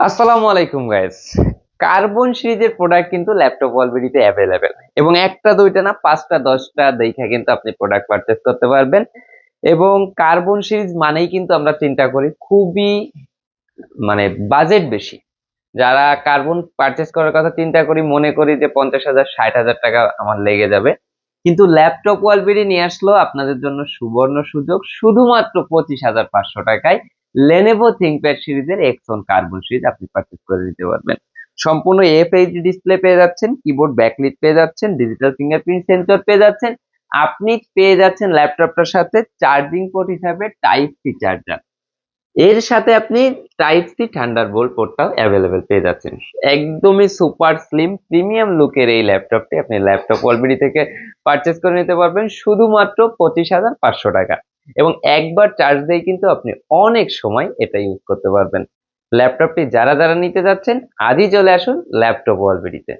আসসালামু আলাইকুম guys. Carbon সিরিজের প্রোডাক্ট কিন্তু ল্যাপটপ অলরেডিতে অ্যাভেলেবেল এবং একটা দুইটা না 5টা 10টা দেখা কিন্তু আপনি প্রোডাক্ট পারচেজ করতে পারবেন। এবং কার্বন সিরিজ মানেই কিন্তু আমরা চিন্তা করি খুবই মানে বাজেট বেশি। যারা কার্বন পারচেজ করার কথা চিন্তা করি মনে করি যে 50,000 60,000 টাকা আমার লেগে যাবে, কিন্তু ল্যাপটপ অলরেডি নিয়ে আসলো আপনাদের জন্য সুবর্ণ সুযোগ শুধুমাত্র 25,500 টাকায় লেনোভো থিংকপ্যাড সিরিজের এক্সন কার্বন সিরিজ আপনি পারচেজ করে নিতে পারবেন। সম্পূর্ণ এফএইচডি ডিসপ্লে পেয়ে যাচ্ছেন, কিবোর্ড ব্যাকলিট পেয়ে যাচ্ছেন, ডিজিটাল ফিঙ্গারপ্রিন্ট সেন্সর পেয়ে যাচ্ছেন, আপনি পেয়ে যাচ্ছেন ল্যাপটপটার সাথে চার্জিং পোর্ট হিসাবে টাইপ সি চার্জার। এর সাথে আপনি টাইপ সি থান্ডারবোল্ট পোর্টটাও অ্যাভেলেবেল পেয়ে যাচ্ছেন। একদমই সুপার স্লিম প্রিমিয়াম লুকের এই ল্যাপটপটি আপনি ল্যাপটপ অলবিডি থেকে পারচেজ করে নিতে পারবেন শুধুমাত্র 25,500 টাকা, এবং একবার চার্জ দিয়ে কিন্তু আপনি অনেক সময় এটা ইউজ করতে পারবেন। ল্যাপটপটি যারা যারা নিতে যাচ্ছেন আজই চলে আসুন ল্যাপটপ অলবিডিতে।